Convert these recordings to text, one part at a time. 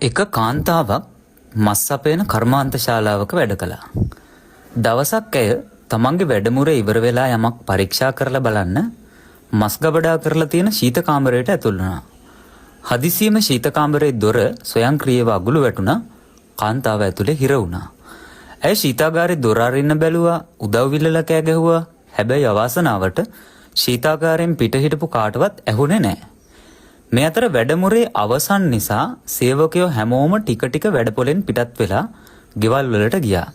එක කාන්තාවක් මස් අපේන කර්මාන්ත ශාලාවක වැඩ කළා. දවසක් ඇය තමන්ගේ වැඩමුරේ ඉවර වෙලා යමක් පරීක්ෂා කරලා බලන්න මස් ගබඩා කරලා තියෙන ශීත කාමරයට ඇතුල් වුණා. හදිසියෙම ශීත කාමරයේ දොර ස්වයංක්‍රීයව අගුළු වැටුණා. කාන්තාව ඇතුලේ හිර වුණා. ඇය ශීතාගාරේ දොර අරින්න බැලුවා, උදව් විල්ලලා කෑ ගැහුවා. හැබැයි අවාසනාවට ශීතාගාරයෙන් පිට හිටපු කාටවත් ඇහුනේ නැහැ. මේ අතර වැඩමුරේ අවසන් නිසා සේවකයෝ හැමෝම ටික ටික වැඩපොලෙන් පිටත් වෙලා ගෙවල් වලට ගියා.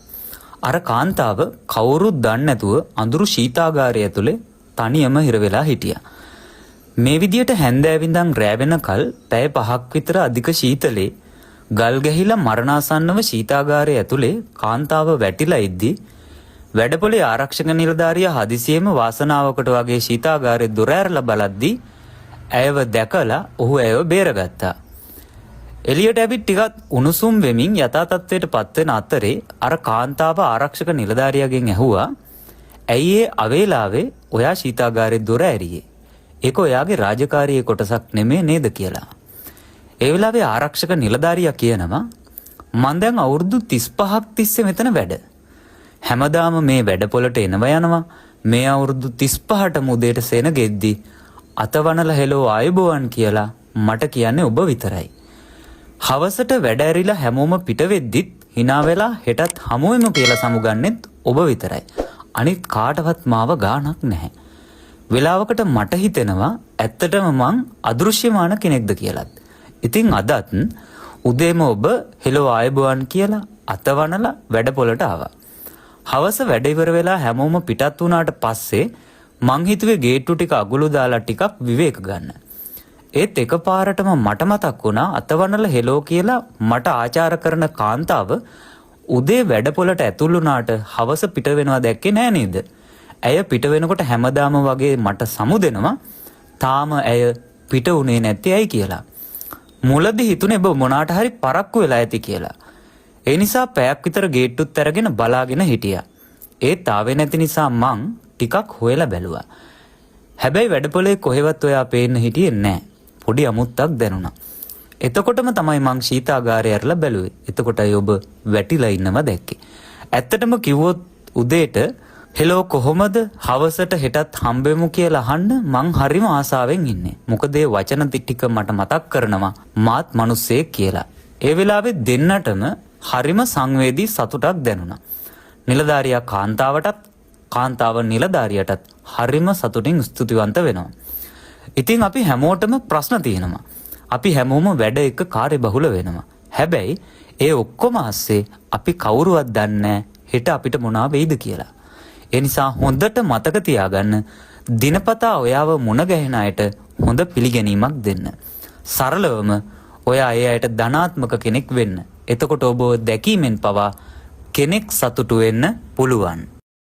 අර කාන්තාව කවුරුත් දන්නේ නැතුව අඳුරු ශීතාගාරය ඇතුලේ තනියම හිර වෙලා හිටියා. මේ විදියට හැන්දෑව ඉඳන් රෑ වෙනකල් පැය 5ක් විතර අධික ශීතලේ ගල් ගැහිලා මරණාසන්නව ශීතාගාරය ඇතුලේ කාන්තාව වැටිලා ඉද්දි වැඩපොලේ ආරක්ෂක නිලධාරියා හදිසියෙම වාසනාවකට වගේ ශීතාගාරේ දොර ඇරලා බලද්දි ඇයව දැකලා ඔහු ඇයව බේරගත්තා. එළියට ඇවිත් ටිකක් උණුසුම් වෙමින් යථා තත්ත්වයට පත් වෙන අතරේ අර කාන්තාව ආරක්ෂක නිලධාරියාගෙන් ඇහුවා, "ඇයි ඒ අවේලාවේ ඔයා ශීතාගාරේ දොර ඇරියේ? ඒක ඔයාගේ රාජකාරියේ කොටසක් නෙමෙයි නේද?" කියලා. ඒ වෙලාවේ ආරක්ෂක නිලධාරියා කියනවා, "මං දැන් අවුරුදු 35ක් තිස්සේ මෙතන වැඩ. හැමදාම මේ වැඩපොළට එනවා යනවා. මේ අවුරුදු 35ටම උදේට සෙන ගෙද්දි අතවනල හෙලෝ ආයුබෝවන් කියලා මට කියන්නේ ඔබ විතරයි. හවසට වැඩ ඇරිලා හැමෝම පිට වෙද්දිත් hina වෙලා හෙටත් හමුවෙමු කියලා සමුගන්නෙත් ඔබ විතරයි. අනිත් කාටවත් මාව ගාණක් නැහැ. වෙලාවකට මට හිතෙනවා ඇත්තටම මං අදෘශ්‍යමාන කෙනෙක්ද කියලාත්. ඉතින් අදත් උදේම ඔබ හෙලෝ ආයුබෝවන් කියලා අතවනලා වැඩපොළට ආවා. හවස වැඩ ඉවර වෙලා හැමෝම පිටත් වුණාට පස්සේ මං හිතුවේ ගේට්ටු ටික අගුළු දාලා ටිකක් විවේක ගන්න. ඒත් එකපාරටම මට මතක් වුණා අතවනල හෙලෝ කියලා මට ආචාර කරන කාන්තාව උදේ වැඩපොළට ඇතුල් වුණාට හවස පිට වෙනවා දැක්කේ නෑ නේද? ඇය පිට වෙනකොට හැමදාම වගේ මට සමුදෙනවා. තාම ඇය පිට උනේ නැත්තේ ඇයි කියලා. මුලදී හිතුනේ ඔබ මොනාට හරි පරක්කු වෙලා ඇති කියලා. ඒ නිසා පැයක් විතර ගේට්ටුත් අරගෙන බලාගෙන හිටියා. ඒත් ආවේ නැති නිසා මං ටිකක් හොයලා බැලුවා. හැබැයි වැඩපොලේ කොහෙවත් ඔයා පේන්න හිටියේ නැහැ. පොඩි අමුත්තක් දැනුණා. එතකොටම තමයි මං ශීතාගාරය ඇරලා බැලුවේ. එතකොටයි ඔබ වැටිලා ඉන්නව දැක්කේ. ඇත්තටම කිව්වොත් උදේට හෙලෝ කොහොමද හවසට හෙටත් හම්බෙමු කියලා අහන්න මං හරිම ආසාවෙන් ඉන්නේ. මොකද ඒ වචන ටික මට මතක් කරනවා මාත් මිනිස්සෙක් කියලා. ඒ වෙලාවේ දෙන්නටම හරිම සංවේදී සතුටක් දැනුණා. නිලධාරියා කාන්තාවටත් කාන්තාව නිලධාරියටත් හරිම සතුටින් ස්තුතිවන්ත වෙනවා. ඉතින් අපි හැමෝටම ප්‍රශ්න තියෙනවා. අපි හැමෝම වැඩ එක කාර්යබහුල වෙනවා. හැබැයි ඒ ඔක්කොම ASCII අපි කවුරුවත් දන්නේ හෙට අපිට මොනවා වෙයිද කියලා. ඒ නිසා හොඳට මතක තියාගන්න, දිනපතා ඔයාව මුණ ගැහෙන අයට හොඳ පිළිගැනීමක් දෙන්න. සරලවම ඔයා ඒ අයට ධනාත්මක කෙනෙක් වෙන්න. එතකොට ඔබ දැකීමෙන් පවා කෙනෙක් සතුටු වෙන්න පුළුවන්.